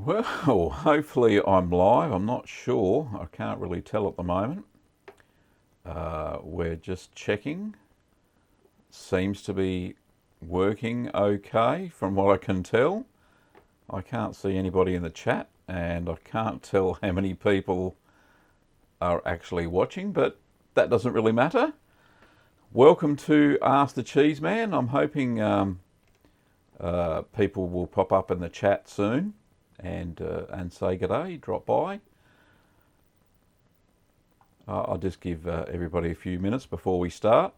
Well, hopefully I'm live. I'm not sure. I can't really tell at the moment. We're just checking. Seems to be working okay from what I can tell. I can't see anybody in the chat and I can't tell how many people are actually watching, but that doesn't really matter. Welcome to Ask The Cheeseman. I'm hoping people will pop up in the chat soon and say g'day, drop by. I'll just give everybody a few minutes before we start.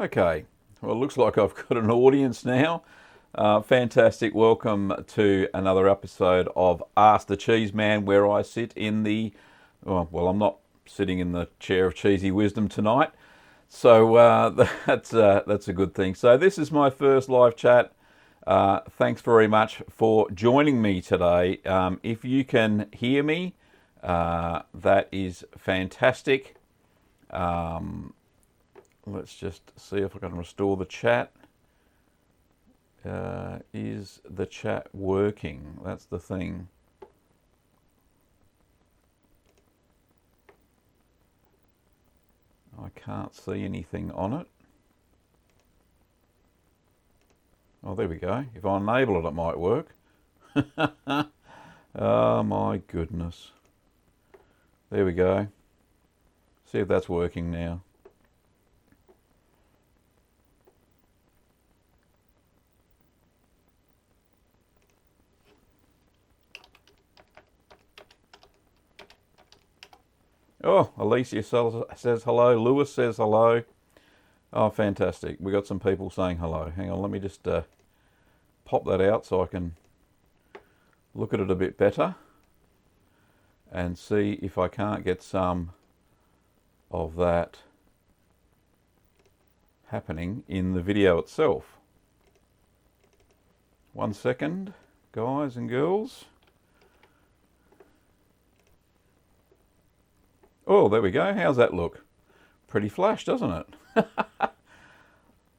Okay, well, it looks like I've got an audience now. Fantastic. Welcome to another episode of Ask the Cheeseman, where I sit in the, well, I'm not sitting in the chair of cheesy wisdom tonight, so that's a good thing. So this is my first live chat. Thanks very much for joining me today. If you can hear me, that is fantastic. Let's just see if I can restore the chat. Is the chat working? That's the thing. I can't see anything on it. Oh, there we go. If I enable it, it might work. Oh my goodness. There we go. See if that's working now. Oh, Alicia says hello. Lewis says hello. Oh, fantastic. We got some people saying hello. Hang on, let me just pop that out so I can look at it a bit better and see if I can't get some of that happening in the video itself. 1 second, guys and girls. Oh, there we go. How's that look? Pretty flash, doesn't it?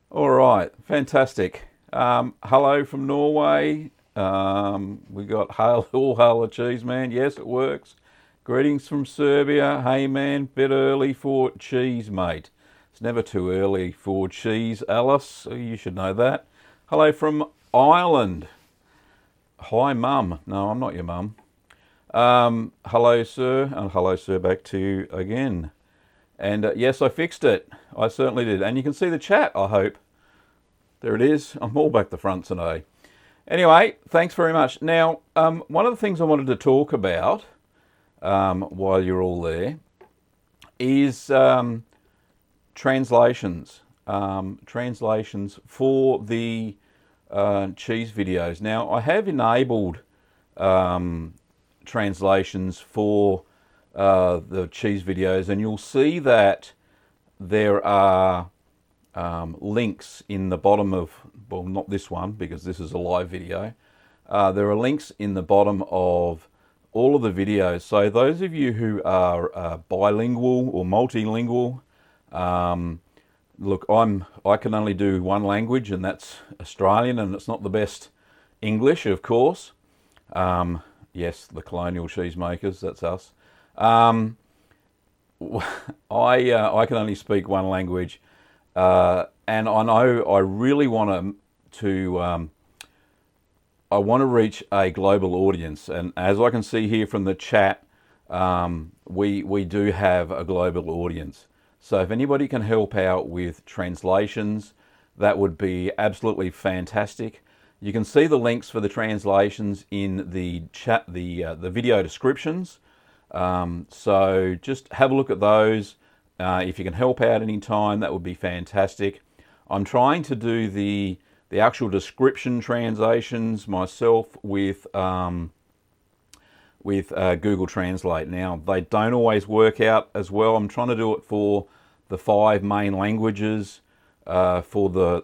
All right, fantastic. Hello from Norway. We got all hail the cheeseman. Yes, it works. Greetings from Serbia. Hey man, bit early for cheese, mate. It's never too early for cheese, Alice. You should know that. Hello from Ireland. Hi, mum. No, I'm not your mum. Hello, sir, and hello, sir, back to you again. And yes, I fixed it. I certainly did. And you can see the chat, I hope. There it is. I'm all back the front today. Anyway, thanks very much. Now, one of the things I wanted to talk about while you're all there is translations. Translations for the cheese videos. Now, I have enabled translations for the cheese videos, and you'll see that there are links in the bottom of, well, not this one because this is a live video. There are links in the bottom of all of the videos. So those of you who are bilingual or multilingual, look, I can only do one language, and that's Australian, and it's not the best English, of course. Yes, the colonial cheesemakers, that's us. I can only speak one language, and I know I really want to reach a global audience. And as I can see here from the chat, we do have a global audience. So if anybody can help out with translations, that would be absolutely fantastic. You can see the links for the translations in the chat, the video descriptions. So just have a look at those. If you can help out any time, that would be fantastic. I'm trying to do the actual description translations myself with Google Translate. Now, they don't always work out as well. I'm trying to do it for the 5 main languages for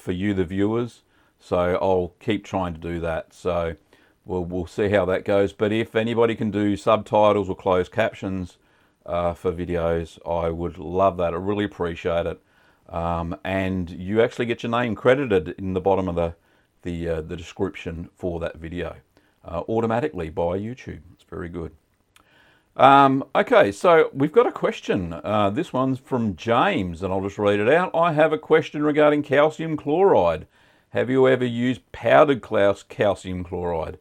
you, the viewers. So I'll keep trying to do that. So we'll see how that goes. But if anybody can do subtitles or closed captions for videos, I would love that. I really appreciate it. And you actually get your name credited in the bottom of the description for that video automatically by YouTube. It's very good. Okay, so we've got a question. This one's from James, and I'll just read it out. I have a question regarding calcium chloride. Have you ever used powdered Klauss calcium chloride?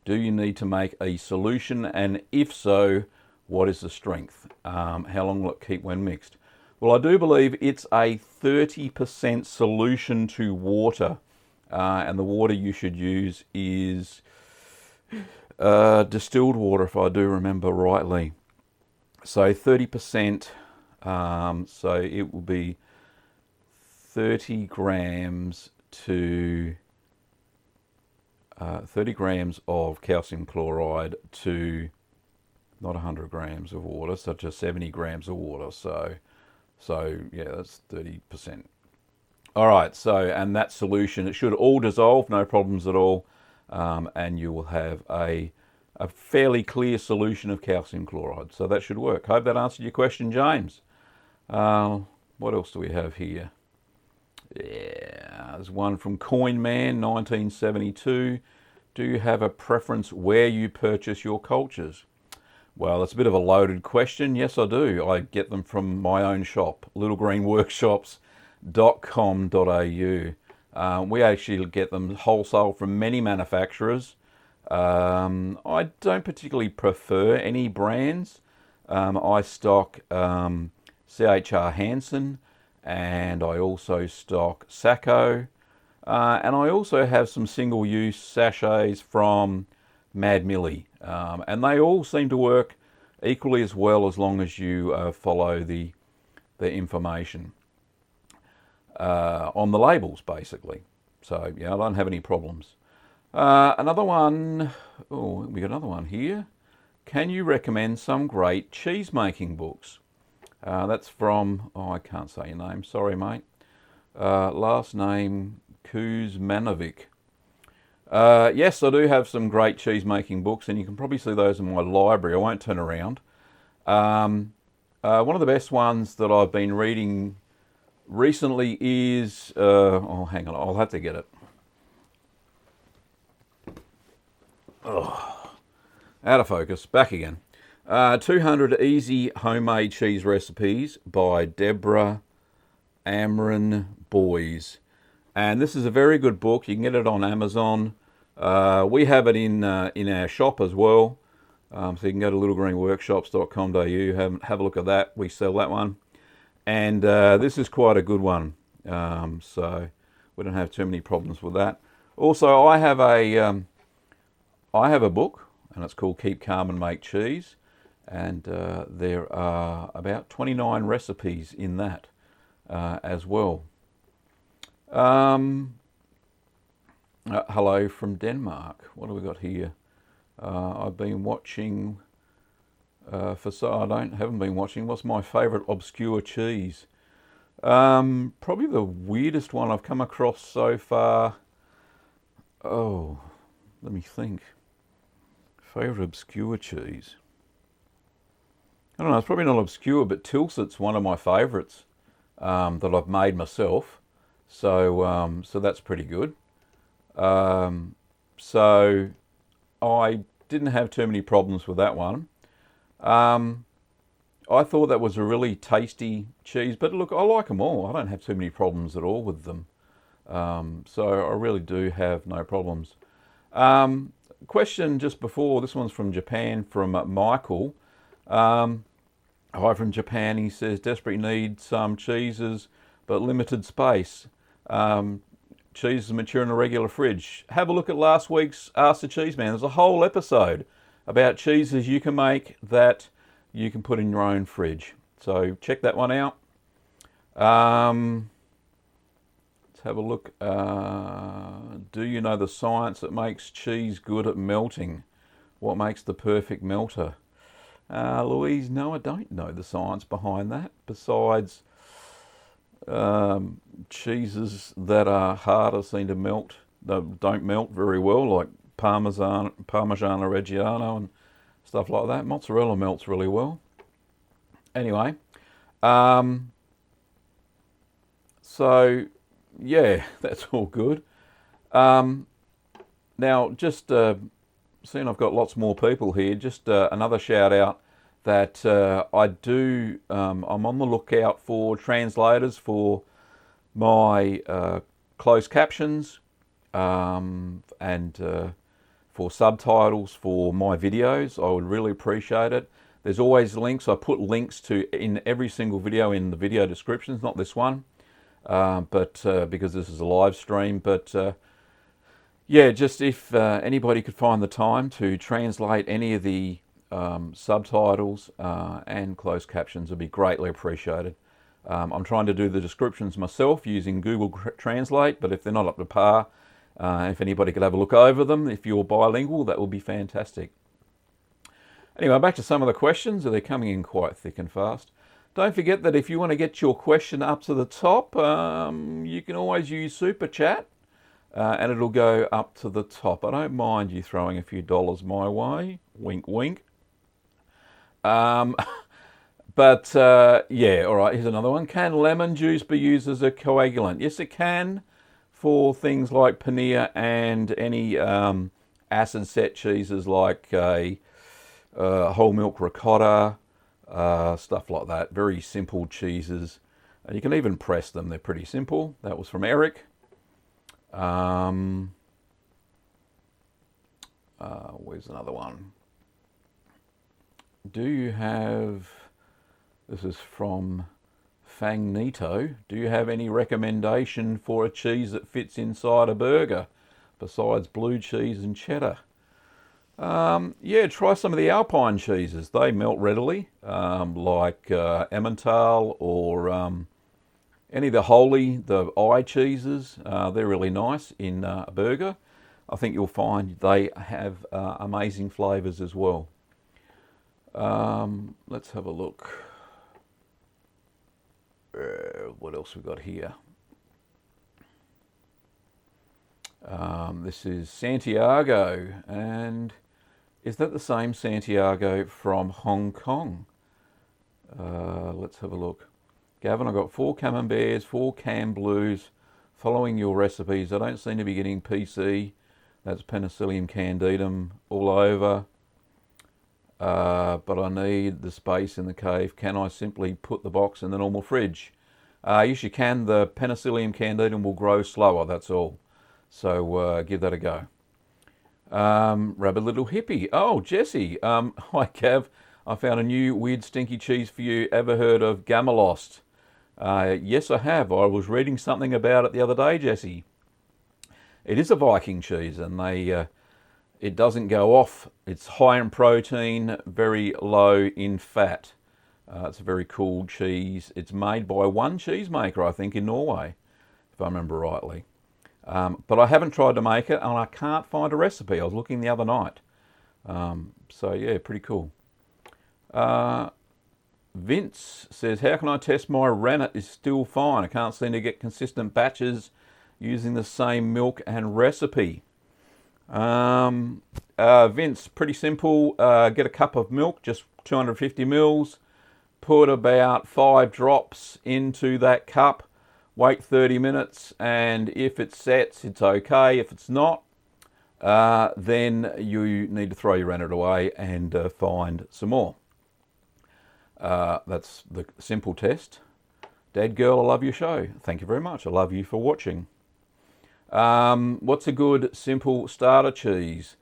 Do you need to make a solution, and if so, what is the strength? How long will it keep when mixed? Well, I do believe it's a 30% solution to water, and the water you should use is distilled water, if I do remember rightly. So 30%, so it will be 30 grams to 30 grams of calcium chloride to not 100 grams of water, such as 70 grams of water. So yeah, that's 30%. All right, so, and that solution, it should all dissolve, no problems at all, and you will have a fairly clear solution of calcium chloride. So that should work. Hope that answered your question, James. What else do we have here? Yeah, there's one from Coinman, 1972. Do you have a preference where you purchase your cultures? Well, it's a bit of a loaded question. Yes, I do. I get them from my own shop, littlegreenworkshops.com.au. We actually get them wholesale from many manufacturers. I don't particularly prefer any brands. I stock C.H.R. Hansen, and I also stock Sacco, and I also have some single-use sachets from Mad Millie, and they all seem to work equally as well as long as you follow the information on the labels, basically. So yeah, I don't have any problems. Another one, oh, we got another one here. Can you recommend some great cheese making books? That's from, oh, I can't say your name, sorry mate. Last name Kuzmanovic. Yes, I do have some great cheese making books, and you can probably see those in my library. I won't turn around. One of the best ones that I've been reading recently is, oh, hang on, I'll have to get it. Oh, out of focus, back again. 200 Easy Homemade Cheese Recipes by Deborah Amron Boys. And this is a very good book. You can get it on Amazon. We have it in our shop as well. So you can go to littlegreenworkshops.com.au, have a look at that. We sell that one. And this is quite a good one. So we don't have too many problems with that. Also, I have a book, and it's called Keep Calm and Make Cheese. And there are about 29 recipes in that as well. Hello from Denmark. What have we got here? I've been watching I haven't been watching. What's my favourite obscure cheese? Probably the weirdest one I've come across so far. Oh, let me think. Favourite obscure cheese. I don't know, it's probably not obscure, but Tilsit's one of my favourites that I've made myself. So that's pretty good. So I didn't have too many problems with that one. I thought that was a really tasty cheese, but look, I like them all. I don't have too many problems at all with them. So I really do have no problems. Question just before, this one's from Japan, from Michael. Hi from Japan. He says, desperately need some cheeses, but limited space. Cheeses mature in a regular fridge. Have a look at last week's Ask The Cheeseman. There's a whole episode about cheeses you can make that you can put in your own fridge. So check that one out. have a look. Do you know the science that makes cheese good at melting? What makes the perfect melter? Louise, no, I don't know the science behind that. Besides, cheeses that are harder seem to melt. They don't melt very well, like Parmesan Reggiano and stuff like that. Mozzarella melts really well. Anyway, so yeah, that's all good. Now, just seeing I've got lots more people here, just another shout out that I'm on the lookout for translators for my closed captions and for subtitles for my videos. I would really appreciate it. There's always links. I put links in every single video in the video descriptions, not this one, but because this is a live stream. But yeah, just if anybody could find the time to translate any of the subtitles and closed captions, would be greatly appreciated. I'm trying to do the descriptions myself using Google Translate, but if they're not up to par, if anybody could have a look over them, if you're bilingual, that would be fantastic. Anyway, back to some of the questions. They're coming in quite thick and fast. Don't forget that if you want to get your question up to the top, you can always use Super Chat, and it'll go up to the top. I don't mind you throwing a few dollars my way. Wink, wink. But yeah, all right, here's another one. Can lemon juice be used as a coagulant? Yes, it can, for things like paneer and any acid set cheeses like a whole milk ricotta, stuff like that. Very simple cheeses. And you can even press them. They're pretty simple. That was from Eric. Where's another one? Do you have... This is from Fagnito. Do you have any recommendation for a cheese that fits inside a burger besides blue cheese and cheddar? Yeah, try some of the Alpine cheeses. They melt readily, like Emmental or any of the I cheeses. They're really nice in a burger. I think you'll find they have amazing flavours as well. Let's have a look. What else we got here? This is Santiago, and is that the same Santiago from Hong Kong? Let's have a look. Gavin, I got 4 camemberts, 4 canned blues. Following your recipes, I don't seem to be getting PC. That's Penicillium candidum all over. But I need the space in the cave. Can I simply put the box in the normal fridge? Yes, you can. The Penicillium candidum will grow slower, that's all. So give that a go. Rabbit Little Hippie. Oh, Jesse. Hi, Cav. I found a new weird stinky cheese for you. Ever heard of Gamalost? Yes, I have. I was reading something about it the other day, Jesse. It is a Viking cheese, and it doesn't go off. It's high in protein, very low in fat. It's a very cool cheese. It's made by one cheesemaker, I think, in Norway, if I remember rightly. But I haven't tried to make it, and I can't find a recipe. I was looking the other night. So, yeah, pretty cool. Vince says, how can I test my rennet is still fine? I can't seem to get consistent batches using the same milk and recipe. Vince, pretty simple. Get a cup of milk, just 250 mils. Put about 5 drops into that cup. Wait 30 minutes, and if it sets, it's okay. If it's not, then you need to throw your rennet away and find some more. That's the simple test. Dad girl, I love your show. Thank you very much. I love you for watching. What's a good simple starter cheese?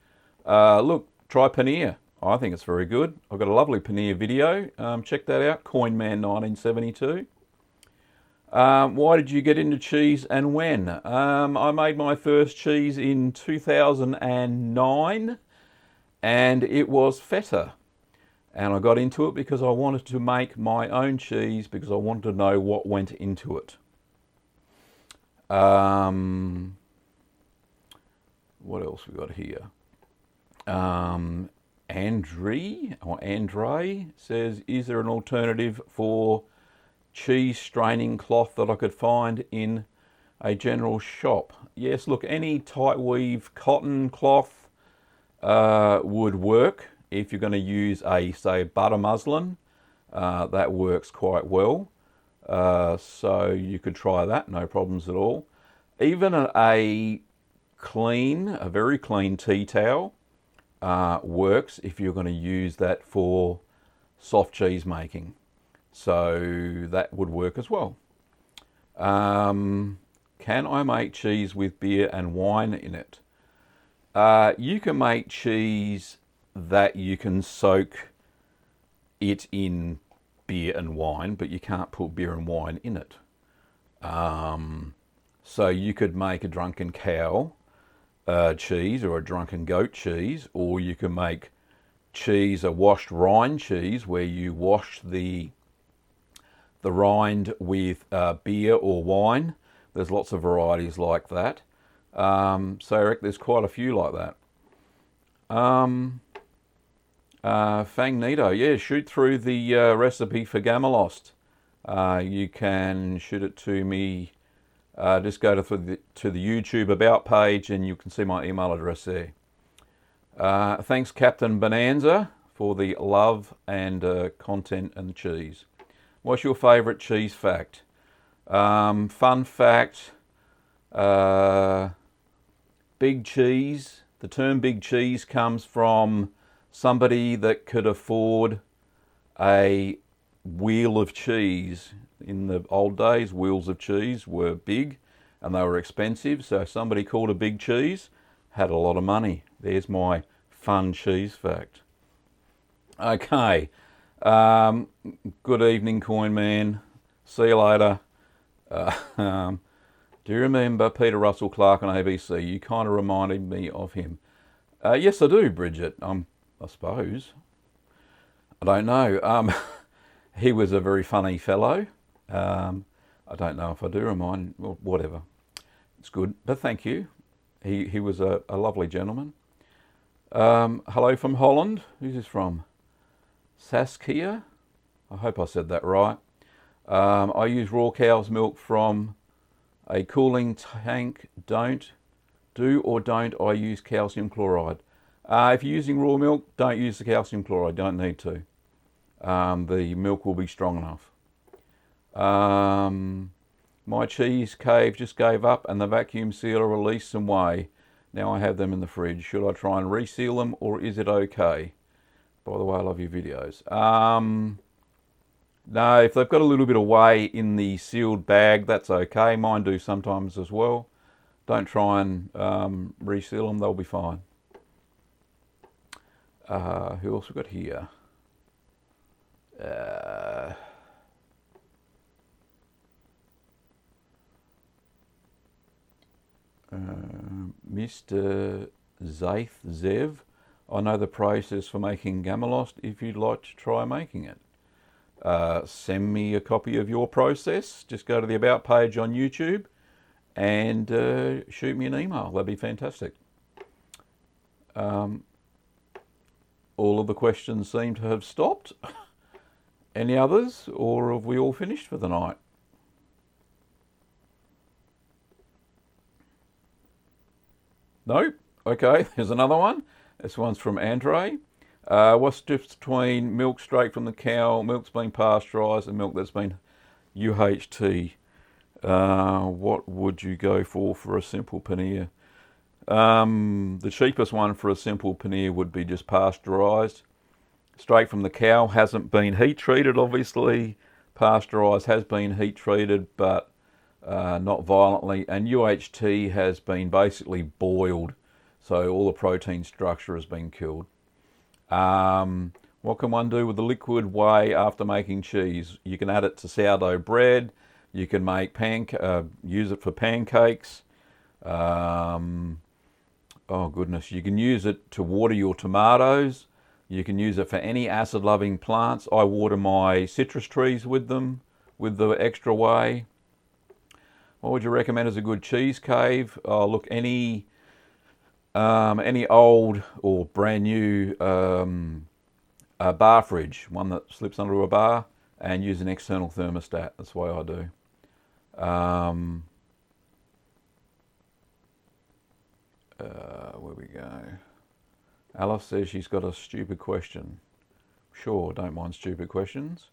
Look, try Paneer. I think it's very good. I've got a lovely Paneer video. Check that out. Coinman 1972. Why did you get into cheese and when? I made my first cheese in 2009, and it was feta. And I got into it because I wanted to make my own cheese, because I wanted to know what went into it. What else we got here? Andre says, is there an alternative for cheese straining cloth that I could find in a general shop? Yes, look, any tight weave cotton cloth would work. If you're going to use a, say, butter muslin, that works quite well. So you could try that, no problems at all. Even a very clean tea towel works if you're going to use that for soft cheese making. So that would work as well. Can I make cheese with beer and wine in it? You can make cheese that you can soak it in beer and wine, but you can't put beer and wine in it. So you could make a drunken cow cheese or a drunken goat cheese, or you can make cheese, a washed rind cheese, where you wash the rind with beer or wine. There's lots of varieties like that. So Eric, there's quite a few like that. Fangnito, yeah, shoot through the recipe for Gammelost. You can shoot it to me. Just go to the YouTube About page and you can see my email address there. Thanks, Captain Bonanza, for the love and content and cheese. What's your favourite cheese fact? Fun fact, big cheese. The term big cheese comes from somebody that could afford a wheel of cheese. In the old days, wheels of cheese were big and they were expensive, so somebody called a big cheese had a lot of money. There's my fun cheese fact. Okay, good evening, Coin Man. See you later. Do you remember Peter Russell Clark on ABC? You kind of reminded me of him. Yes, I do, Bridget. I suppose. I don't know. He was a very funny fellow. I don't know if I do remind, well, whatever. It's good, but thank you. He was a lovely gentleman. Hello from Holland. Who's this from? Saskia? I hope I said that right. I use raw cow's milk from a cooling tank. Don't I use calcium chloride? If you're using raw milk, don't use the calcium chloride. Don't need to. The milk will be strong enough. My cheese cave just gave up and the vacuum sealer released some whey. Now I have them in the fridge. Should I try and reseal them or is it okay? By the way, I love your videos. No, if they've got a little bit of whey in the sealed bag, that's okay. Mine do sometimes as well. Don't try and reseal them, they'll be fine. Who else we got here? Mr. Zaith Zev, I know the process for making Gammelost if you'd like to try making it. Send me a copy of your process. Just go to the About page on YouTube and shoot me an email. That'd be fantastic. All of the questions seem to have stopped. Any others, or have we all finished for the night? Nope. Okay, there's another one. This one's from Andre. What's the difference between milk straight from the cow, milk's been pasteurised, and milk that's been UHT? What would you go for a simple paneer? The cheapest one for a simple paneer would be just pasteurised. Straight from the cow hasn't been heat treated, obviously. Pasteurised has been heat treated, but not violently. And UHT has been basically boiled, so all the protein structure has been killed. What can one do with the liquid whey after making cheese? You can add it to sourdough bread. You can make use it for pancakes. Oh goodness, you can use it to water your tomatoes. You can use it for any acid-loving plants. I water my citrus trees with them, with the extra whey. What would you recommend as a good cheese cave? Oh, look, any old or brand new a bar fridge, one that slips under a bar, and use an external thermostat. That's the way I do. Where we go? Alice says she's got a stupid question. Sure, don't mind stupid questions.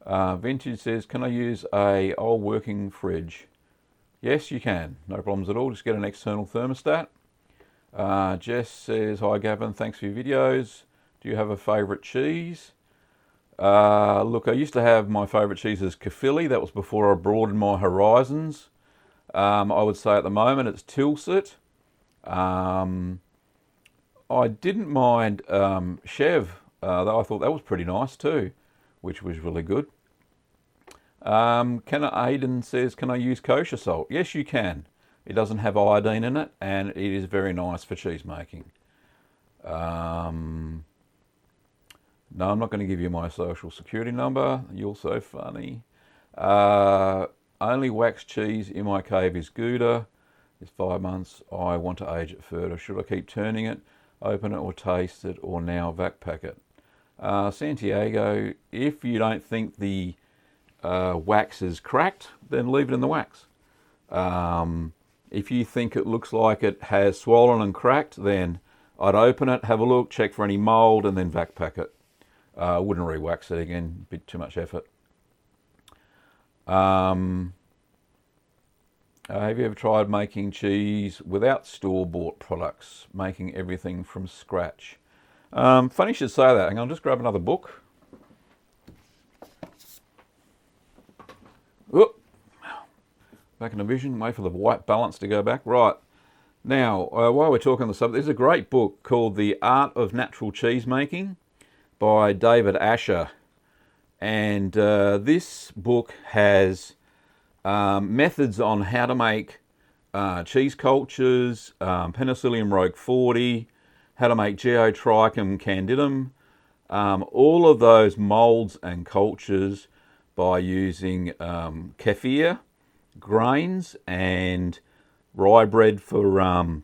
Vintage says, can I use a old working fridge? Yes, you can. No problems at all. Just get an external thermostat. Jess says, hi Gavin, thanks for your videos. Do you have a favourite cheese? Look, I used to have my favourite cheese as Caerphilly. That was before I broadened my horizons. I would say at the moment it's Tilsit. I didn't mind Chev, though I thought that was pretty nice too, which was really good. Aidan says, can I use kosher salt? Yes, you can. It doesn't have iodine in it, and it is very nice for cheese making. No, I'm not going to give you my social security number. You're so funny. Only waxed cheese in my cave is Gouda. It's 5 months. I want to age it further. Should I keep turning it, open it, or taste it, or now vac pack it? Santiago, if you don't think the wax is cracked, then leave it in the wax. If you think it looks like it has swollen and cracked, then I'd open it, have a look, check for any mold, and then vac pack it. I wouldn't re-wax it again, a bit too much effort. Have you ever tried making cheese without store-bought products, making everything from scratch? Funny you should say that. Hang on, I'll just grab another book. Oop. Back in the vision, wait for the white balance to go back. Right. Now, while we're talking on the subject, there's a great book called The Art of Natural Cheese Making by David Asher. And this book has methods on how to make cheese cultures, Penicillium roquefort 40, how to make Geotrichum candidum, all of those molds and cultures by using kefir grains and rye bread for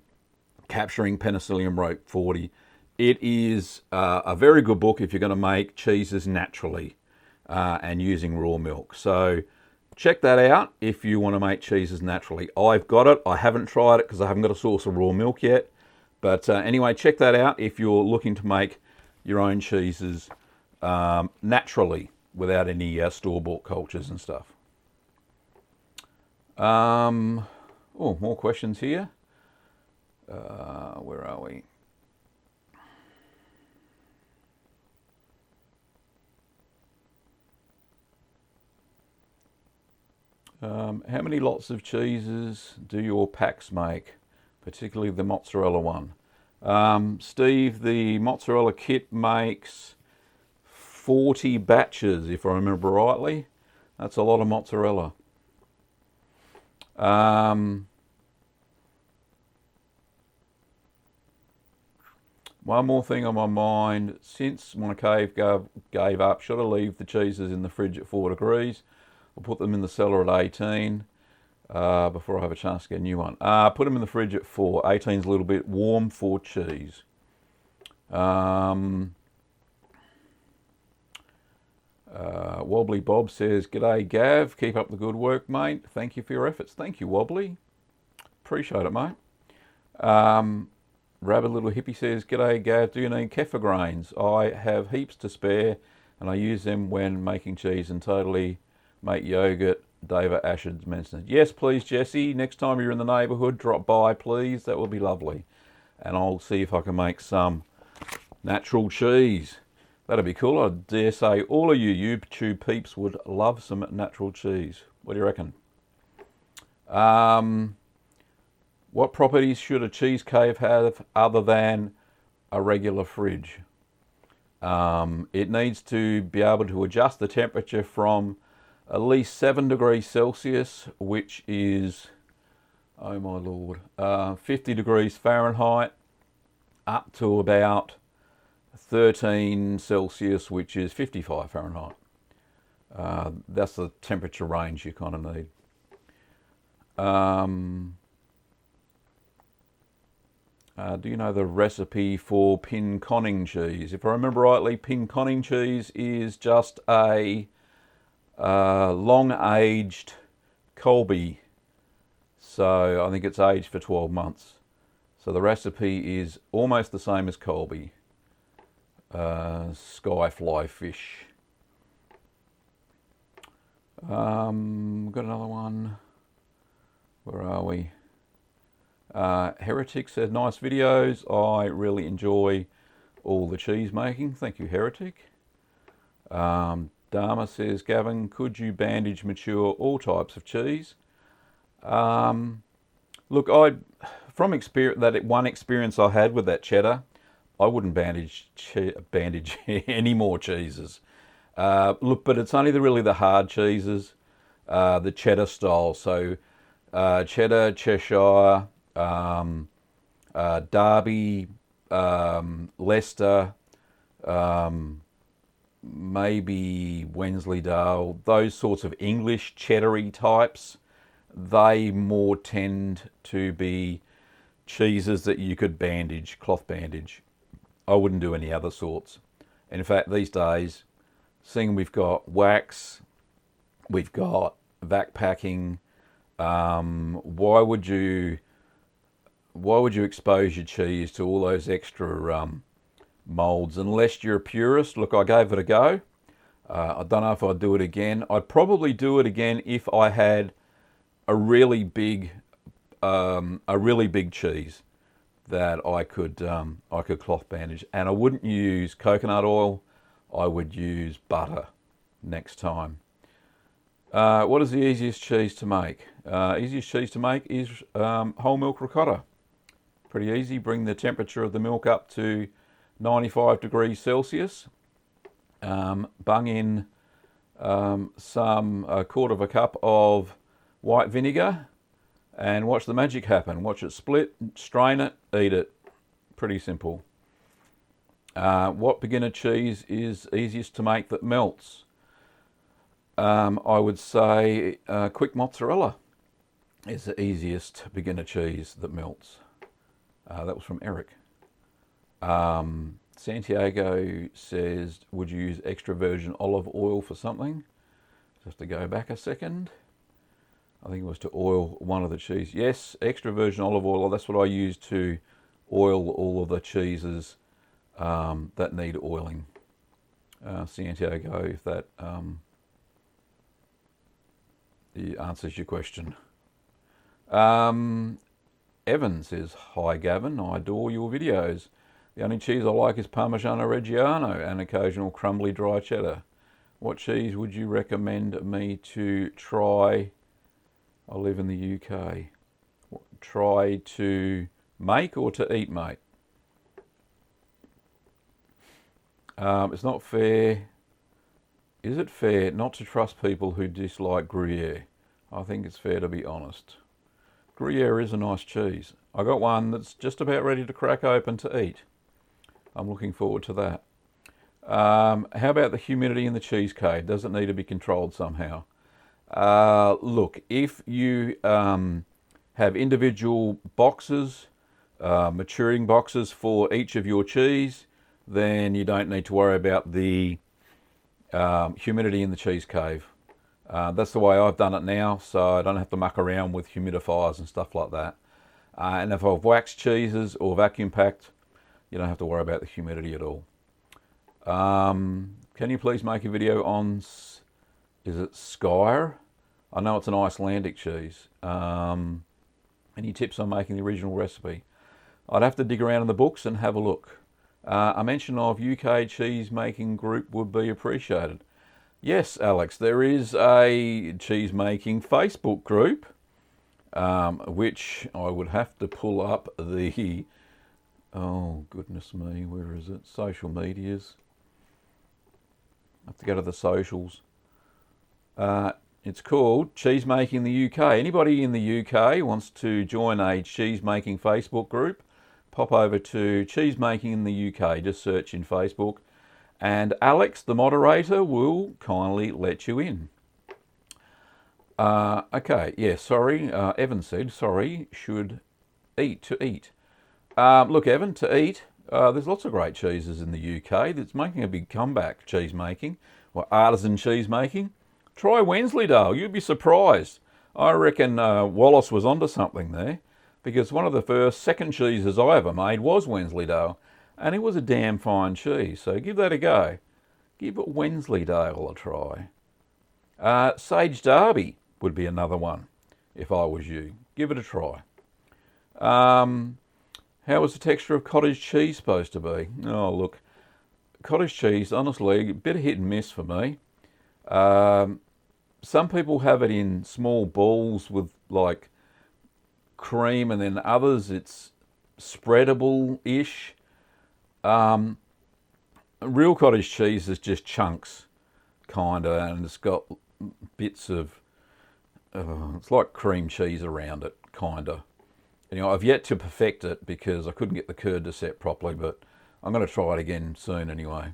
capturing Penicillium roquefort 40. It is a very good book if you're going to make cheeses naturally and using raw milk. So check that out if you want to make cheeses naturally. I've got it. I haven't tried it because I haven't got a source of raw milk yet. But anyway, check that out if you're looking to make your own cheeses naturally without any store-bought cultures and stuff. Oh, more questions here. Where are we? How many lots of cheeses do your packs make, particularly the mozzarella one? Steve, the mozzarella kit makes 40 batches, if I remember rightly. That's a lot of mozzarella. One more thing on my mind. Since my cave gave up, should I leave the cheeses in the fridge at 4 degrees? I'll put them in the cellar at 18 before I have a chance to get a new one. Put them in the fridge at 4. 18 is a little bit warm for cheese. Wobbly Bob says, g'day Gav, keep up the good work, mate. Thank you for your efforts. Thank you, Wobbly. Appreciate it, mate. Rabbit Little Hippie says, g'day Gav, do you need kefir grains? I have heaps to spare and I use them when making cheese and totally make yogurt. David Asher mentioned it. Yes, please, Jesse. Next time you're in the neighbourhood, drop by, please. That would be lovely. And I'll see if I can make some natural cheese. That'd be cool. I dare say all of you YouTube peeps would love some natural cheese. What do you reckon? What properties should a cheese cave have other than a regular fridge? It needs to be able to adjust the temperature from at least 7 degrees Celsius, which is, oh my lord, 50 degrees Fahrenheit, up to about 13 Celsius, which is 55 Fahrenheit. That's the temperature range you kind of need. Do you know the recipe for pinconning cheese? If I remember rightly, pinconning cheese is just a long-aged Colby. So I think it's aged for 12 months. So the recipe is almost the same as Colby. Skyfly fish. Got another one. Where are we? Heretic said, nice videos. I really enjoy all the cheese making. Thank you, Heretic. Dharma says, Gavin, could you bandage mature all types of cheese? Look, from experience, that one experience I had with that cheddar, I wouldn't bandage any more cheeses. Look, but it's only really the hard cheeses, the cheddar style. So cheddar, Cheshire, Derby, Leicester, maybe Wensleydale, those sorts of English cheddary types, they more tend to be cheeses that you could bandage, cloth bandage. I wouldn't do any other sorts. And in fact, these days, seeing we've got wax, we've got vac packing, why would you expose your cheese to all those extra molds unless you're a purist? Look, I gave it a go. I don't know if I'd do it again. I'd probably do it again if I had a really big cheese that I could cloth bandage, and I wouldn't use coconut oil. I would use butter next time. What is the easiest cheese to make? Easiest cheese to make is whole milk ricotta. Pretty easy. Bring the temperature of the milk up to 95 degrees Celsius. Bung in a quarter of a cup of white vinegar and watch the magic happen. Watch it split, strain it, eat it. Pretty simple. What beginner cheese is easiest to make that melts? I would say quick mozzarella is the easiest beginner cheese that melts. That was from Eric. Santiago says, would you use extra virgin olive oil for something? Just to go back a second. I think it was to oil one of the cheese. Yes, extra virgin olive oil. That's what I use to oil all of the cheeses that need oiling. Santiago, if that answers your question. Evan says, hi Gavin, I adore your videos. The only cheese I like is Parmigiano Reggiano and occasional crumbly dry cheddar. What cheese would you recommend me to try? I live in the UK. Try to make or to eat, mate? It's not fair. Is it fair not to trust people who dislike Gruyere? I think it's fair to be honest. Gruyere is a nice cheese. I got one that's just about ready to crack open to eat. I'm looking forward to that. How about the humidity in the cheese cave? Does it need to be controlled somehow? Look, if you have individual boxes, maturing boxes for each of your cheese, then you don't need to worry about the humidity in the cheese cave. That's the way I've done it now, so I don't have to muck around with humidifiers and stuff like that. And if I've waxed cheeses or vacuum packed, you don't have to worry about the humidity at all. Can you please make a video on, is it Skyr? I know it's an Icelandic cheese. Any tips on making the original recipe? I'd have to dig around in the books and have a look. A mention of UK cheese making group would be appreciated. Yes, Alex, there is a cheese making Facebook group, which I would have to pull up the, oh goodness me, where is it? Social medias. I have to go to the socials. It's called Cheese Making the UK. Anybody in the UK wants to join a cheese making Facebook group, pop over to Cheese Making in the UK. Just search in Facebook. And Alex, the moderator, will kindly let you in. Okay, yeah, sorry. Evan said, sorry, should eat, to eat. Look, Evan, to eat, there's lots of great cheeses in the UK that's making a big comeback, cheese making, or artisan cheese making. Try Wensleydale, you'd be surprised. I reckon Wallace was onto something there, because one of the second cheeses I ever made was Wensleydale, and it was a damn fine cheese, so give that a go. Give Wensleydale a try. Sage Derby would be another one, if I was you. Give it a try. How was the texture of cottage cheese supposed to be? Oh, look, cottage cheese, honestly, a bit of hit and miss for me. Some people have it in small balls with like cream, and then others it's spreadable-ish. Real cottage cheese is just chunks, kind of, and it's got bits of, it's like cream cheese around it, kind of. Anyway, I've yet to perfect it because I couldn't get the curd to set properly, but I'm going to try it again soon anyway.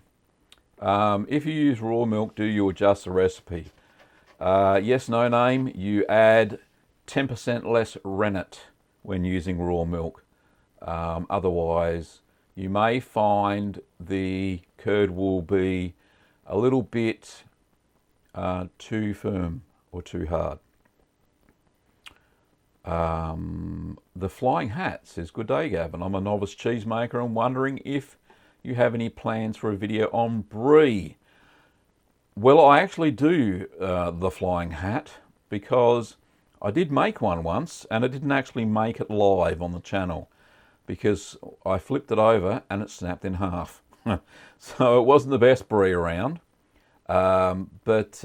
If you use raw milk, do you adjust the recipe? Yes, no name, you add 10% less rennet when using raw milk. Otherwise, you may find the curd will be a little bit too firm or too hard. The Flying Hat says, good day, Gavin. I'm a novice cheesemaker and wondering if you have any plans for a video on brie. Well, I actually do the Flying Hat because I did make one once and I didn't actually make it live on the channel because I flipped it over and it snapped in half. So it wasn't the best brie around. But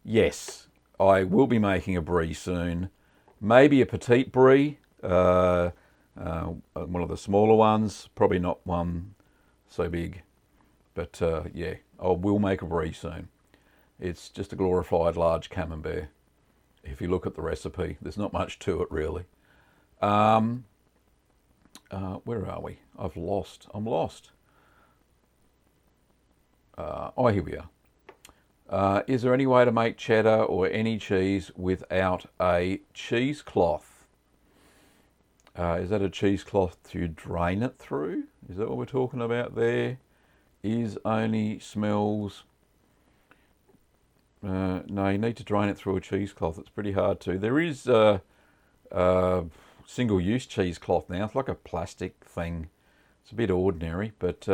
yes, I will be making a brie soon. Maybe a petite brie, one of the smaller ones, probably not one so big. But yeah, I will make a brie soon. It's just a glorified large camembert. If you look at the recipe, there's not much to it really. Where are we? I'm lost. Oh, here we are. Is there any way to make cheddar or any cheese without a cheesecloth? Is that a cheesecloth to drain it through? Is that what we're talking about there? Is only smells... no, you need to drain it through a cheesecloth. It's pretty hard to. There is single-use cheesecloth now. It's like a plastic thing. It's a bit ordinary, but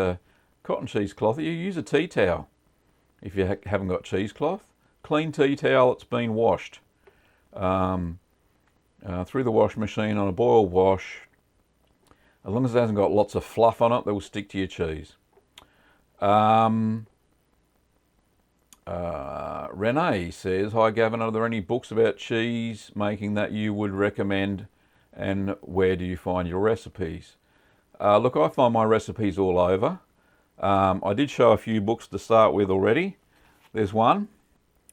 cotton cheesecloth, you use a tea towel. If you haven't got cheesecloth, clean tea towel that's been washed through the wash machine on a boiled wash. As long as it hasn't got lots of fluff on it, that will stick to your cheese. Renee says, hi Gavin, are there any books about cheese making that you would recommend, and where do you find your recipes? Look, I find my recipes all over. I did show a few books to start with already. There's one,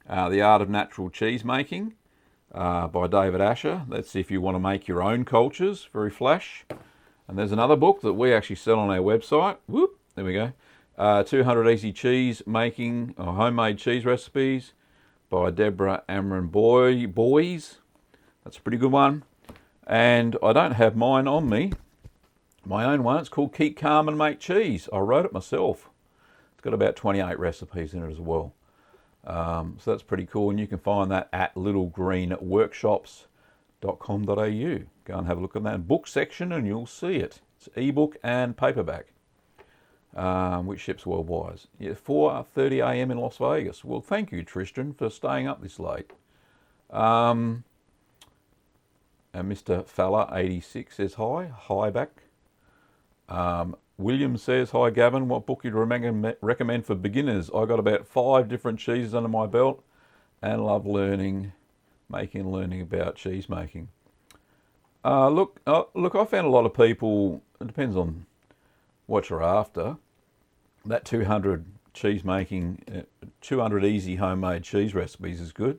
The Art of Natural Cheese Making by David Asher. That's if you want to make your own cultures, very flash. And there's another book that we actually sell on our website. Whoop, there we go. 200 Easy Cheese Making, or Homemade Cheese Recipes by Deborah Amron Boys. That's a pretty good one. And I don't have mine on me. My own one, it's called Keep Calm and Make Cheese. I wrote it myself. It's got about 28 recipes in it as well. So that's pretty cool, and you can find that at littlegreenworkshops.com.au. Go and have a look at that book section and you'll see it. It's ebook and paperback, which ships worldwide. Yeah, 4:30 a.m. in Las Vegas. Well, thank you, Tristan, for staying up this late. And Mr. Fella86 says hi. Hi back. William says, hi Gavin, what book you'd recommend for beginners? I got about 5 different cheeses under my belt and love learning about cheese making. Look, I found a lot of people, it depends on what you're after, that 200 cheese making, 200 easy homemade cheese recipes is good.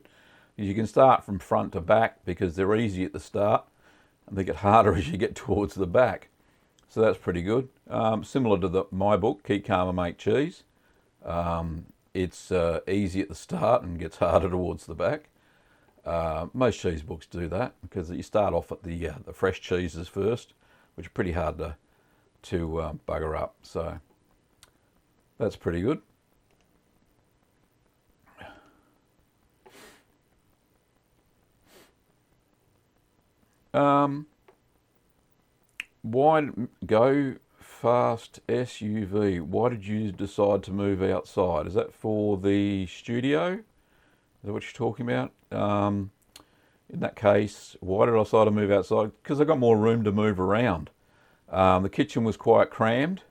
You can start from front to back because they're easy at the start and they get harder as you get towards the back. So that's pretty good. Similar to my book, Keep Calm and Make Cheese. It's easy at the start and gets harder towards the back. Most cheese books do that because you start off at the fresh cheeses first, which are pretty hard to bugger up. So that's pretty good. Why go fast SUV? Why did you decide to move outside? Is that for the studio? Is that what you're talking about? In that case, why did I decide to move outside? Because I got more room to move around. The kitchen was quite crammed,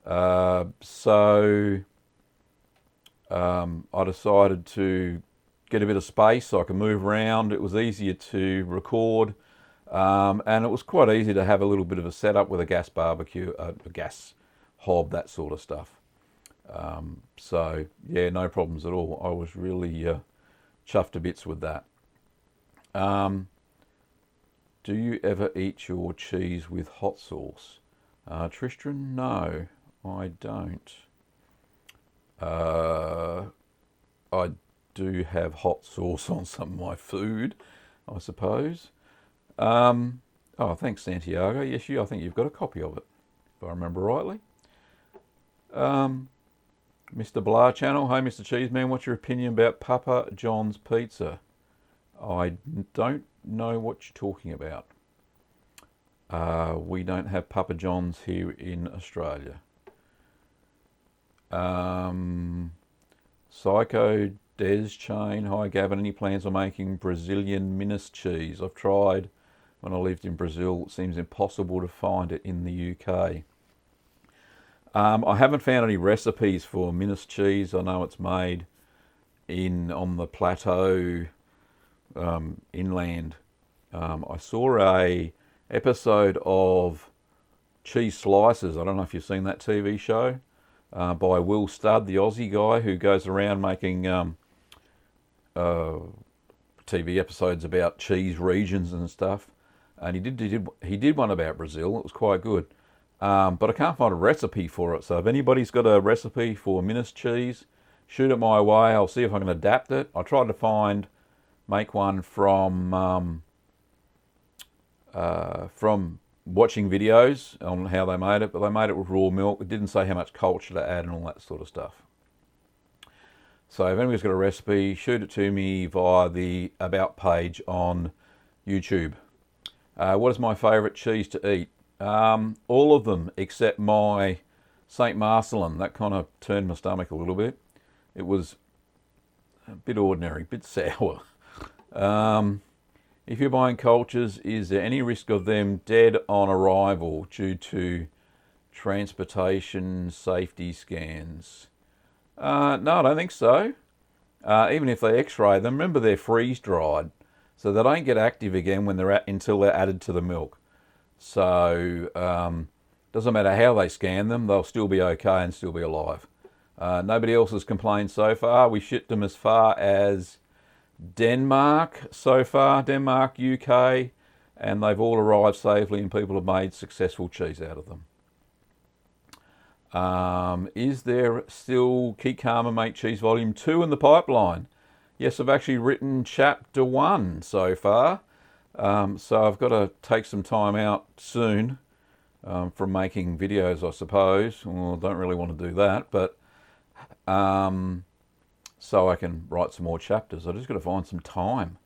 so I decided to get a bit of space so I could move around. It was easier to record, and it was quite easy to have a little bit of a setup with a gas barbecue, a gas hob, that sort of stuff. So yeah, no problems at all. I was really chuffed to bits with that. Do you ever eat your cheese with hot sauce? Tristan, no, I don't. I do have hot sauce on some of my food, I suppose. Oh, thanks, Santiago. Yes, I think you've got a copy of it, if I remember rightly. Mr. Blah channel. Hey, Mr. Cheeseman, what's your opinion about Papa John's pizza? I don't know what you're talking about. We don't have Papa John's here in Australia. Psycho Des Chain. Hi, Gavin. Any plans on making Brazilian Ministries cheese? I've tried when I lived in Brazil. It seems impossible to find it in the UK. I haven't found any recipes for Ministries cheese. I know it's made on the plateau inland. I saw a episode of Cheese Slices. I don't know if you've seen that TV show by Will Studd, the Aussie guy who goes around making TV episodes about cheese regions and stuff. And he did one about Brazil. It was quite good. But I can't find a recipe for it. So if anybody's got a recipe for Ministries cheese, shoot it my way. I'll see if I can adapt it. I tried to make one from watching videos on how they made it, but they made it with raw milk. It didn't say how much culture to add and all that sort of stuff. So if anybody's got a recipe, shoot it to me via the About page on YouTube. What is my favourite cheese to eat? All of them except my St. Marcelin. That kind of turned my stomach a little bit. It was a bit ordinary, a bit sour. If you're buying cultures, is there any risk of them dead on arrival due to transportation safety scans? No, I don't think so. Even if they x-ray them, remember they're freeze-dried, so they don't get active again when until they're added to the milk. So doesn't matter how they scan them, they'll still be okay and still be alive. Nobody else has complained so far. We shipped them as far as Denmark so far, Denmark, UK, and they've all arrived safely and people have made successful cheese out of them. Is there still Keep Calm and Make Cheese Volume 2 in the pipeline? Yes, I've actually written Chapter 1 so far. So I've got to take some time out soon from making videos, I suppose. Well, I don't really want to do that, but so I can write some more chapters. I've just got to find some time.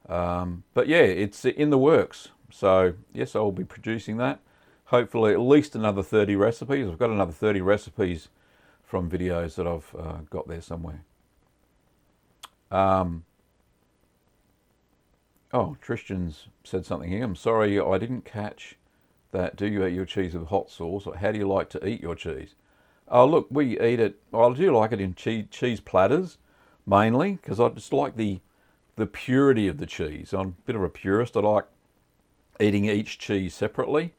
But yeah, it's in the works. So yes, I'll be producing that. Hopefully at least another 30 recipes. I've got another 30 recipes from videos that I've got there somewhere. Oh, Tristan's said something here. I'm sorry, I didn't catch that. Do you eat your cheese with hot sauce? Or how do you like to eat your cheese? Oh, look, we eat it. I do like it in cheese platters, mainly, because I just like the purity of the cheese. I'm a bit of a purist. I like eating each cheese separately.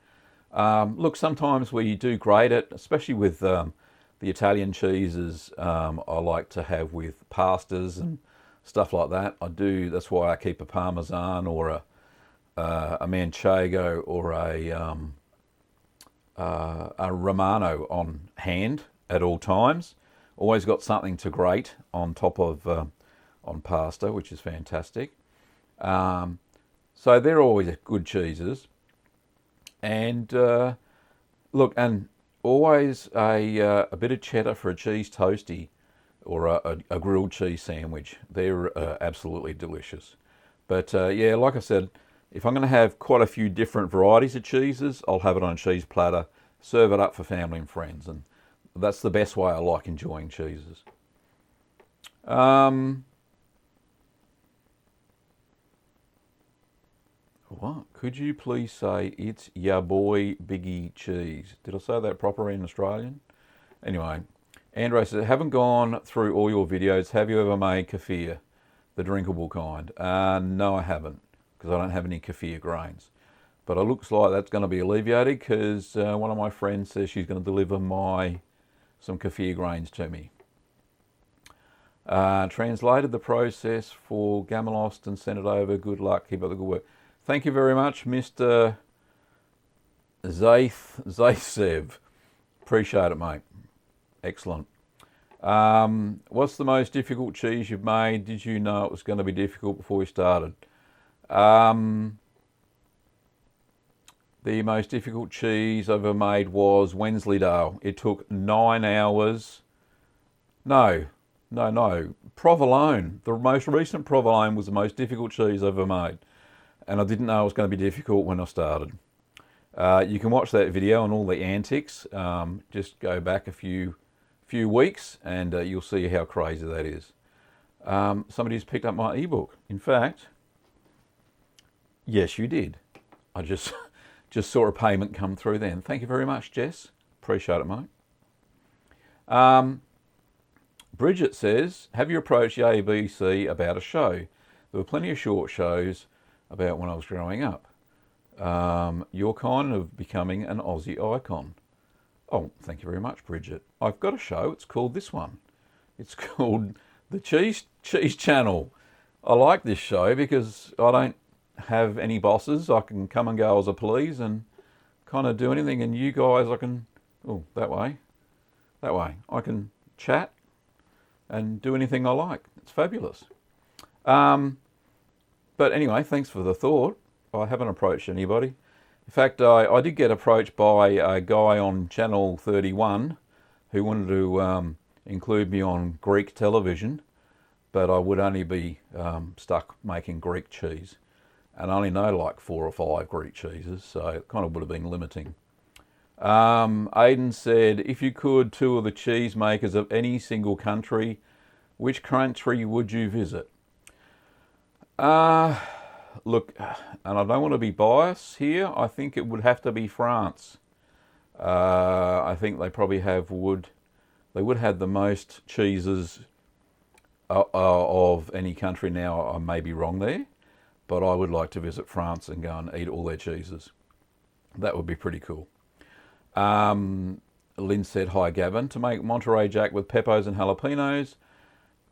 Look, sometimes we do grate it, especially with the Italian cheeses. I like to have with pastas and stuff like that. I do. That's why I keep a Parmesan or a Manchego or a Romano on hand at all times. Always got something to grate on top of on pasta, which is fantastic. So they're always good cheeses. And look, and always a bit of cheddar for a cheese toastie or a grilled cheese sandwich. They're absolutely delicious. But yeah, like I said, if I'm going to have quite a few different varieties of cheeses, I'll have it on a cheese platter, serve it up for family and friends, and that's the best way I like enjoying cheeses. What? Could you please say it's ya boy Biggie Cheese? Did I say that proper in Australian? Anyway, Andre says, haven't gone through all your videos. Have you ever made kefir, the drinkable kind? No, I haven't, because I don't have any kefir grains. But it looks like that's going to be alleviated because one of my friends says she's going to deliver some kefir grains to me. Translated the process for Gamelost and sent it over. Good luck. Keep up the good work. Thank you very much, Mr. Zaitsev. Appreciate it, mate. Excellent. What's the most difficult cheese you've made? Did you know it was going to be difficult before we started? The most difficult cheese I've ever made was Wensleydale. It took 9 hours. No. Provolone. The most recent provolone was the most difficult cheese I've ever made. And I didn't know it was going to be difficult when I started. You can watch that video on all the antics. Just go back a few weeks and you'll see how crazy that is. Somebody's picked up my ebook. In fact, yes, you did. I just saw a payment come through then. Thank you very much, Jess. Appreciate it, mate. Bridget says, have you approached the ABC about a show? There were plenty of short shows about when I was growing up. You're kind of becoming an Aussie icon. Oh, thank you very much, Bridget. I've got a show. It's called this one. It's called the Cheese Channel. I like this show because I don't have any bosses. I can come and go as I please and kind of do anything. And you guys, I can, that way. I can chat and do anything I like. It's fabulous. But anyway, thanks for the thought. I haven't approached anybody. In fact, I did get approached by a guy on Channel 31 who wanted to include me on Greek television, but I would only be stuck making Greek cheese. And I only know like 4 or 5 Greek cheeses, so it kind of would have been limiting. Aidan said, if you could tour the cheese makers of any single country, which country would you visit? Look, and I don't want to be biased here, I think it would have to be France. I think they probably they would have the most cheeses of any country. Now, I may be wrong there, but I would like to visit France and go and eat all their cheeses. That would be pretty cool. Lynn said, hi Gavin, to make Monterey Jack with peppers and jalapenos,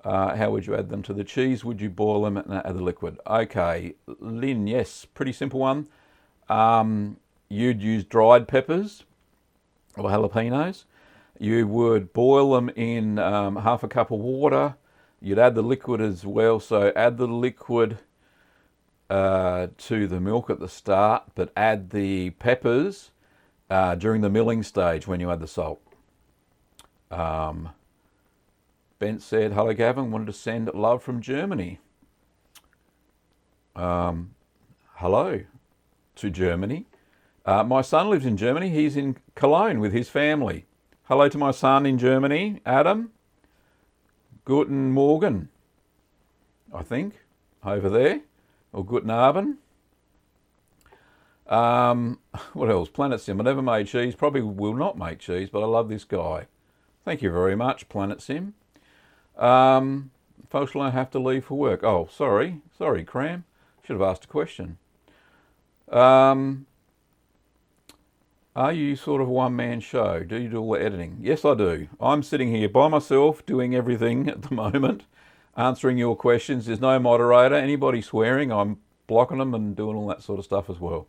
how would you add them to the cheese? Would you boil them and add the liquid? Okay, Lynn, yes, pretty simple one. You'd use dried peppers or jalapenos. You would boil them in half a cup of water. You'd add the liquid as well. So add the liquid to the milk at the start, but add the peppers during the milling stage when you add the salt. Bent said, hello Gavin, wanted to send love from Germany. Hello to Germany. My son lives in Germany. He's in Cologne with his family. Hello to my son in Germany, Adam. Guten Morgen, I think, over there. Or Guten Abend. What else? Planet Sim. I never made cheese. Probably will not make cheese, but I love this guy. Thank you very much, Planet Sim. Folks will have to leave for work. Oh, sorry, Cram. Should have asked a question. Are you sort of a one-man show? Do you do all the editing? Yes, I do. I'm sitting here by myself doing everything at the moment, answering your questions. There's no moderator. Anybody swearing, I'm blocking them and doing all that sort of stuff as well.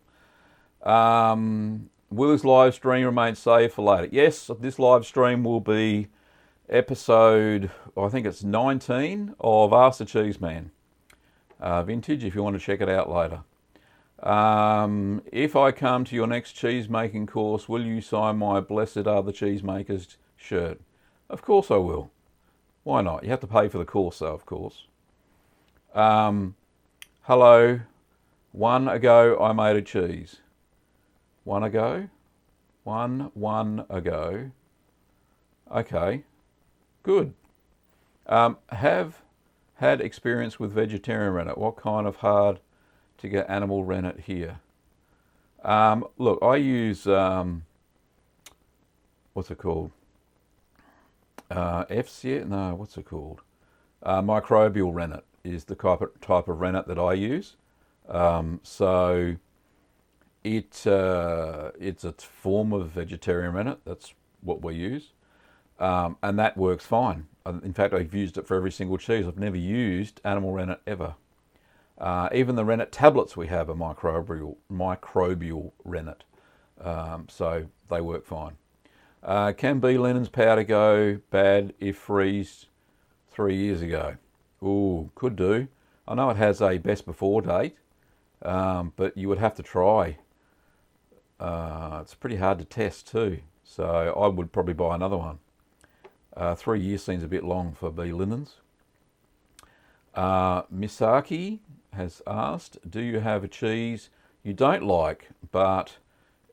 Will this live stream remain saved for later? Yes, this live stream will be episode, I think it's 19 of Ask The Cheeseman. vintage if you want to check it out later. If I come to your next cheese making course, will you sign my Blessed Are the Cheesemakers shirt? Of course I will. Why not? You have to pay for the course though, of course. Hello. One ago I made a cheese. One ago? One ago. Okay. Good. Have had experience with vegetarian rennet. What kind of hard to get animal rennet here? Look, I use, what's it called? FCS? No, what's it called? Microbial rennet is the type of rennet that I use. So it's a form of vegetarian rennet. That's what we use. And that works fine. In fact, I've used it for every single cheese. I've never used animal rennet ever. Even the rennet tablets we have are microbial rennet. So they work fine. Can bee linens powder go bad if freezed 3 years ago? Ooh, could do. I know it has a best before date, but you would have to try. It's pretty hard to test too, so I would probably buy another one. 3 years seems a bit long for bee linens. Misaki has asked, do you have a cheese you don't like, but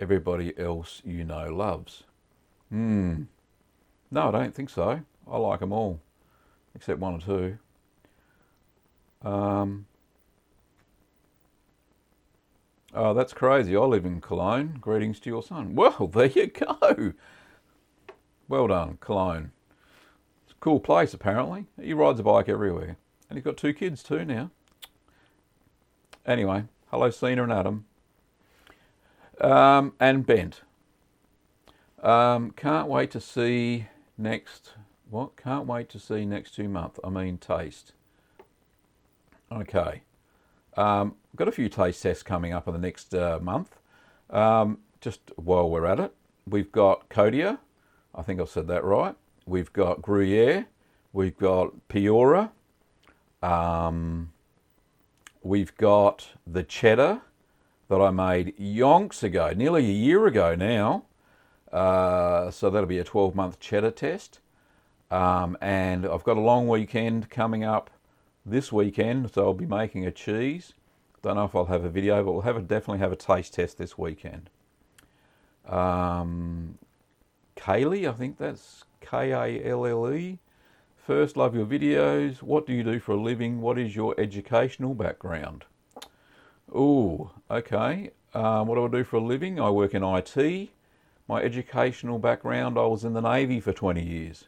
everybody else you know loves? No, I don't think so. I like them all, except one or two. Oh, that's crazy. I live in Cologne. Greetings to your son. Well, there you go. Well done, Cologne. It's a cool place, apparently. He rides a bike everywhere. And he's got 2 kids too now. Anyway, hello, Sina and Adam. And Bent. Can't wait to see next... What? Can't wait to see next 2 months. I mean, taste. Okay. Got a few taste tests coming up in the next month. Just while we're at it, we've got Cottage. I think I've said that right. We've got Gruyere. We've got Piora. We've got the Cheddar that I made yonks ago, nearly a year ago now. So that'll be a 12-month Cheddar test. And I've got a long weekend coming up this weekend, so I'll be making a cheese. Don't know if I'll have a video, but we'll definitely have a taste test this weekend. Kaylee, I think that's K-A-L-L-E. First, love your videos. What do you do for a living? What is your educational background? Ooh, okay. What do I do for a living? I work in IT. My educational background, I was in the Navy for 20 years.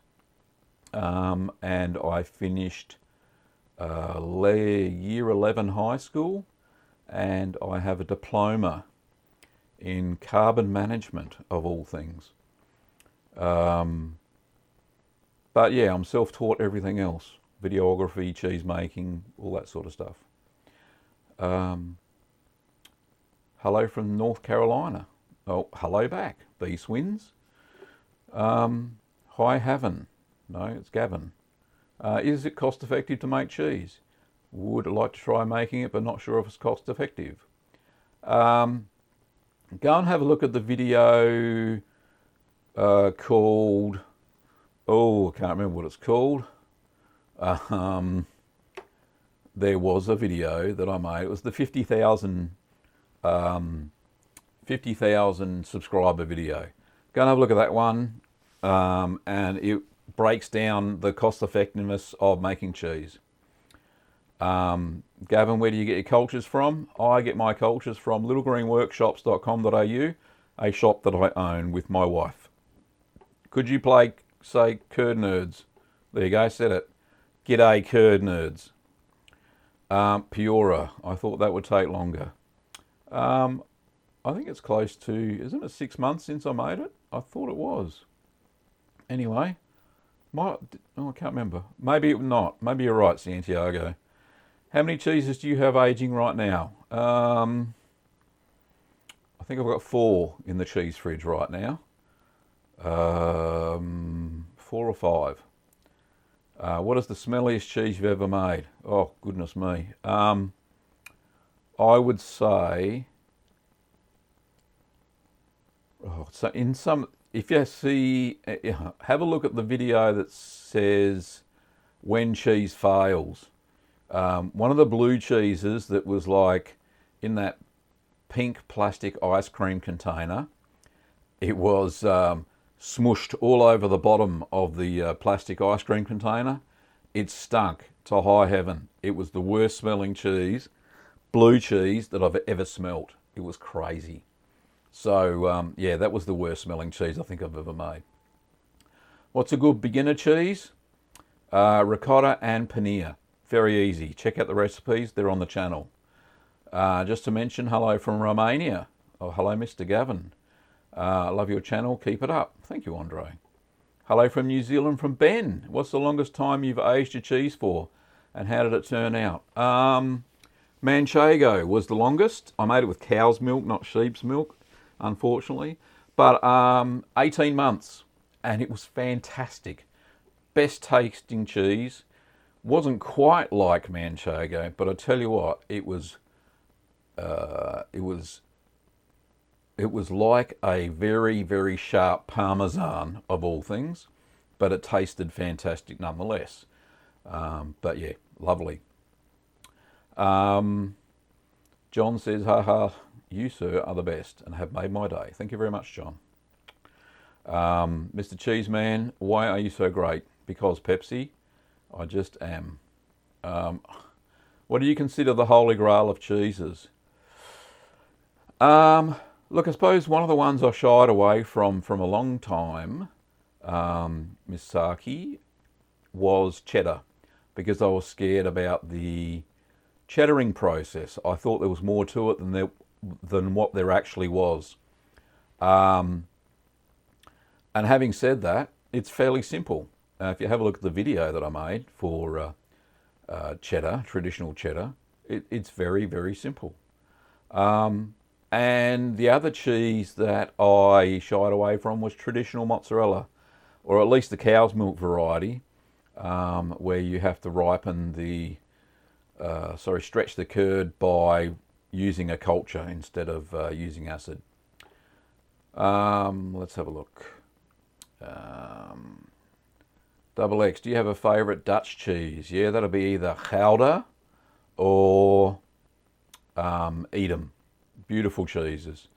And I finished year 11 high school, and I have a diploma in carbon management, of all things. But yeah, I'm self-taught everything else. Videography, cheese making, all that sort of stuff. Hello from North Carolina. Oh, hello back. B Swins. Hi, Haven. No, it's Gavin. Is it cost effective to make cheese? Would like to try making it, but not sure if it's cost effective. Go and have a look at the video called, oh, I can't remember what it's called. There was a video that I made. It was the 50,000 subscriber video. Go and have a look at that one. And it breaks down the cost effectiveness of making cheese. Gavin, where do you get your cultures from? I get my cultures from littlegreenworkshops.com.au, a shop that I own with my wife. Could you say curd nerds? There you go, said it. G'day curd nerds. Piora, I thought that would take longer. I think it's close to, isn't it 6 months since I made it? I thought it was. Anyway, I can't remember. Maybe not. Maybe you're right, Santiago. How many cheeses do you have aging right now? I think I've got 4 in the cheese fridge right now. 4 or 5. What is the smelliest cheese you've ever made? Oh, goodness me. I would say, so in some, if you see, have a look at the video that says when cheese fails. One of the blue cheeses that was like in that pink plastic ice cream container, it was smushed all over the bottom of the plastic ice cream container. It stunk to high heaven. It was the worst smelling cheese, blue cheese, that I've ever smelt. It was crazy. So yeah, that was the worst smelling cheese I think I've ever made. What's a good beginner cheese? Ricotta and Paneer. Very easy. Check out the recipes. They're on the channel. Just to mention, hello from Romania. Oh, hello, Mr. Gavin. I love your channel. Keep it up. Thank you, Andre. Hello from New Zealand from Ben. What's the longest time you've aged your cheese for? And how did it turn out? Manchego was the longest. I made it with cow's milk, not sheep's milk, unfortunately. But 18 months. And it was fantastic. Best tasting cheese. Wasn't quite like Manchego, but I tell you what, it was like a very, very sharp Parmesan of all things, but it tasted fantastic nonetheless. But yeah, lovely. John says, haha, you sir are the best and have made my day. Thank you very much, John. Mr. Cheeseman, why are you so great? Because Pepsi. I just am. What do you consider the holy grail of cheeses? Look, I suppose one of the ones I shied away from a long time, Miss Saki, was cheddar, because I was scared about the cheddaring process. I thought there was more to it than what there actually was. And having said that, it's fairly simple. If you have a look at the video that I made for cheddar, traditional cheddar, it's very, very simple. And the other cheese that I shied away from was traditional mozzarella, or at least the cow's milk variety, where you have to ripen the, stretch the curd by using a culture instead of using acid. Let's have a look. Double X, do you have a favourite Dutch cheese? Yeah, that'll be either Gouda or Edam. Beautiful cheeses.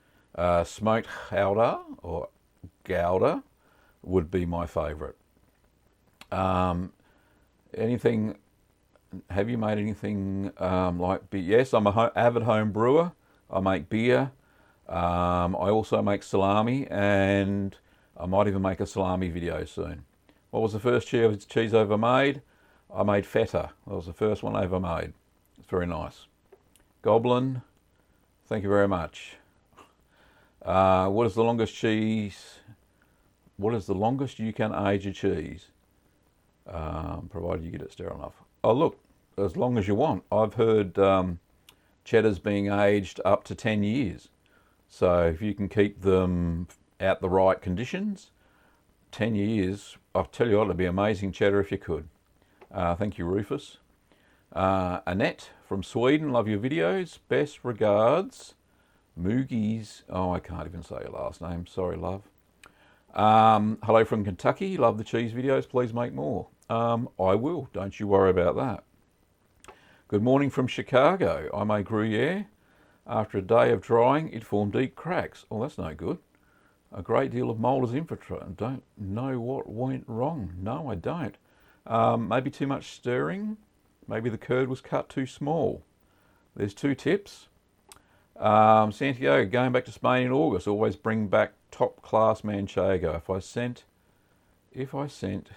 Smoked Gouda or Gouda would be my favourite. Anything, have you made anything like beer? Yes, I'm an avid home brewer. I make beer. I also make salami, and I might even make a salami video soon. What was the first cheese I ever made? I made feta. That was the first one I ever made. It's very nice. Goblin, thank you very much. What is the longest cheese? What is the longest you can age a cheese? Provided you get it sterile enough. Oh, look, as long as you want. I've heard cheddars being aged up to 10 years. So if you can keep them at the right conditions, 10 years, I'll tell you what, it'd be amazing cheddar if you could. Thank you, Rufus. Annette from Sweden, love your videos. Best regards, Moogies. Oh, I can't even say your last name. Sorry, love. Hello from Kentucky. Love the cheese videos. Please make more. I will. Don't you worry about that. Good morning from Chicago. I made Gruyere. After a day of drying, it formed deep cracks. Oh, that's no good. A great deal of mould is infiltrated. Don't know what went wrong. No, I don't. Maybe too much stirring. Maybe the curd was cut too small. There's 2 tips. Santiago, going back to Spain in August, always bring back top class Manchego. If I sent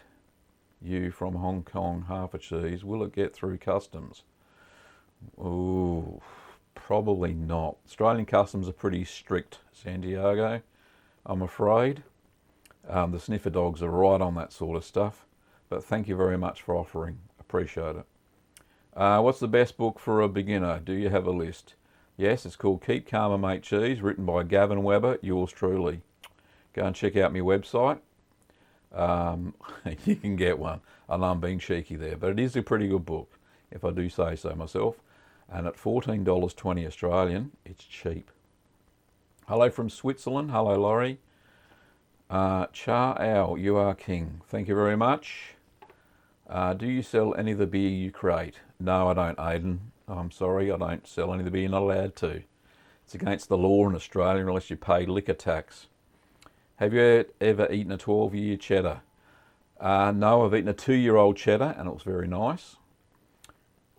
you from Hong Kong half a cheese, will it get through customs? Ooh, probably not. Australian customs are pretty strict, Santiago, I'm afraid. The sniffer dogs are right on that sort of stuff. But thank you very much for offering. Appreciate it. What's the best book for a beginner? Do you have a list? Yes, it's called Keep Calm and Make Cheese, written by Gavin Weber, yours truly. Go and check out my website. you can get one. I know I'm being cheeky there, but it is a pretty good book, if I do say so myself. And at $14.20 Australian, it's cheap. Hello from Switzerland. Hello, Laurie. Char Owl, you are king. Thank you very much. Do you sell any of the beer you create? No, I don't, Aidan. I'm sorry, I don't sell any of the beer. You're not allowed to. It's against the law in Australia unless you pay liquor tax. Have you ever eaten a 12-year cheddar? No, I've eaten a 2-year-old cheddar, and it was very nice.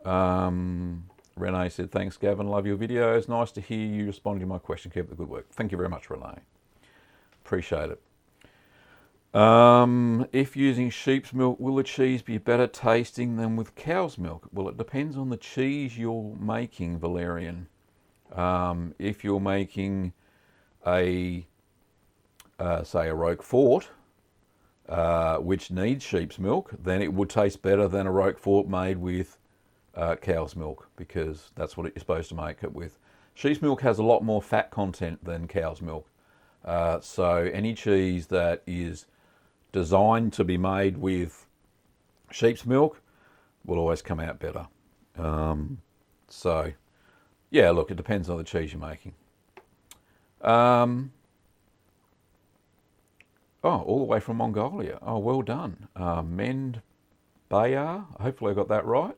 Renee said, thanks, Gavin. Love your videos. Nice to hear you responding to my question. Keep up the good work. Thank you very much, Renee. Appreciate it. If using sheep's milk, will the cheese be better tasting than with cow's milk? Well, it depends on the cheese you're making, Valerian. If you're making say a Roquefort, which needs sheep's milk, then it would taste better than a Roquefort made with cow's milk, because that's what you're supposed to make it with. Sheep's milk has a lot more fat content than cow's milk. So any cheese that is designed to be made with sheep's milk will always come out better. So, yeah, look, it depends on the cheese you're making. Oh, all the way from Mongolia. Oh, well done. Mend Bayar, hopefully I got that right.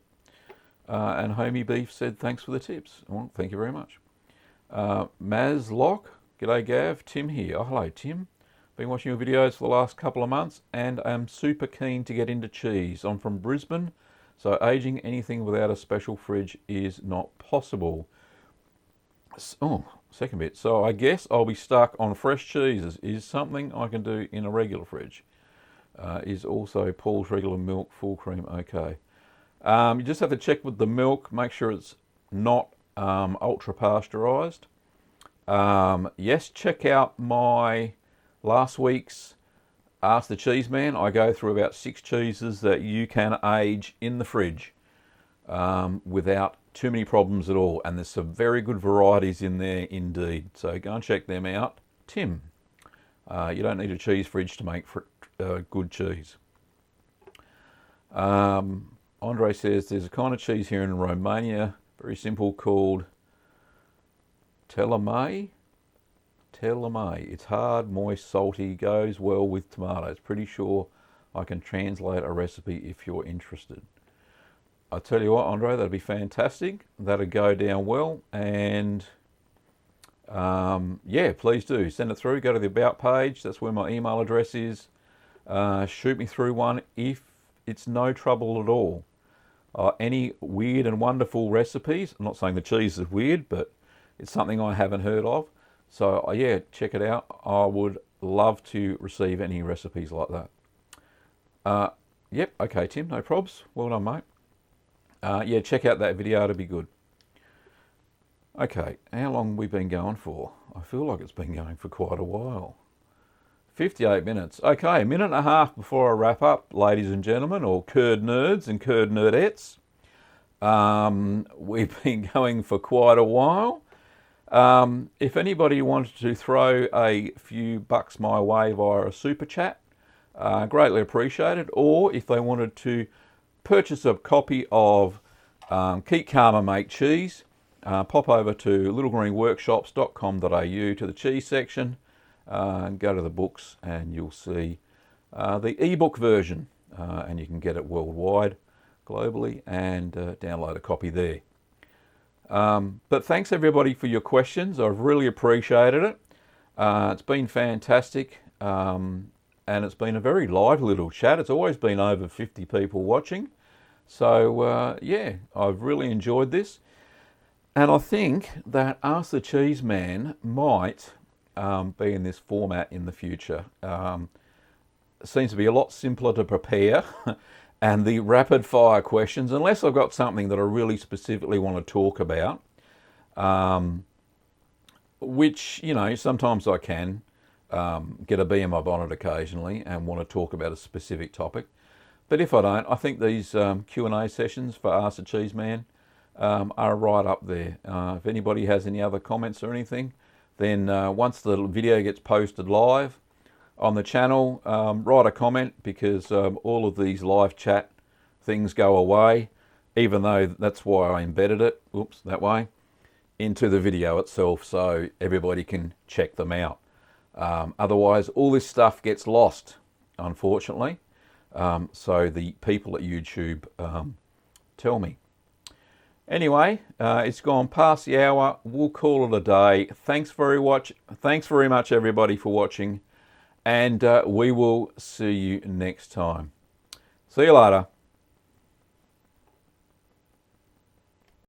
And Homie Beef said, thanks for the tips. Well, thank you very much. Maz Lock, g'day Gav, Tim here. Oh, hello Tim. Been watching your videos for the last couple of months and I'm super keen to get into cheese. I'm from Brisbane, so aging anything without a special fridge is not possible. Oh, second bit. So I guess I'll be stuck on fresh cheeses. Is something I can do in a regular fridge? Is also Paul's regular milk full cream okay? You just have to check with the milk, make sure it's not ultra pasteurized. Yes, check out my last week's Ask the Cheeseman. I go through about 6 cheeses that you can age in the fridge without too many problems at all. And there's some very good varieties in there indeed. So go and check them out. Tim, you don't need a cheese fridge to make good cheese. Andre says there's a kind of cheese here in Romania, very simple, called Teleme. It's hard, moist, salty, goes well with tomatoes. Pretty sure I can translate a recipe if you're interested. I tell you what, Andre, that'd be fantastic. That'd go down well. And yeah, please do send it through. Go to the About page. That's where my email address is. Shoot me through one if it's no trouble at all. Any weird and wonderful recipes. I'm not saying the cheese is weird, but it's something I haven't heard of. So yeah, check it out. I would love to receive any recipes like that. Yep, okay Tim, no probs. Well done mate. Yeah, check out that video, it'll be good. Okay, how long have we been going for? I feel like it's been going for quite a while. 58 minutes. Okay, a minute and a half before I wrap up, ladies and gentlemen, or curd nerds and curd nerdettes. We've been going for quite a while. If anybody wanted to throw a few bucks my way via a super chat, greatly appreciated. Or if they wanted to purchase a copy of Keep Calm and Make Cheese, pop over to littlegreenworkshops.com.au to the cheese section, and go to the books and you'll see the ebook version, and you can get it worldwide, globally, and download a copy there. But thanks everybody for your questions. I've really appreciated it. It's been fantastic, and it's been a very lively little chat. It's always been over 50 people watching. So yeah, I've really enjoyed this. And I think that Ask the Cheeseman might be in this format in the future. It seems to be a lot simpler to prepare. And the rapid fire questions, unless I've got something that I really specifically want to talk about, which, you know, sometimes I can get a bee in my bonnet occasionally and want to talk about a specific topic. But if I don't, I think these Q&A sessions for Ask the Cheeseman are right up there. If anybody has any other comments or anything, then once the video gets posted live, on the channel, write a comment, because all of these live chat things go away, even though that's why I embedded it, oops, that way, into the video itself so everybody can check them out. Otherwise, all this stuff gets lost, unfortunately. So the people at YouTube tell me. Anyway, it's gone past the hour. We'll call it a day. Thanks very much, everybody, for watching, and we will see you next time. See you later.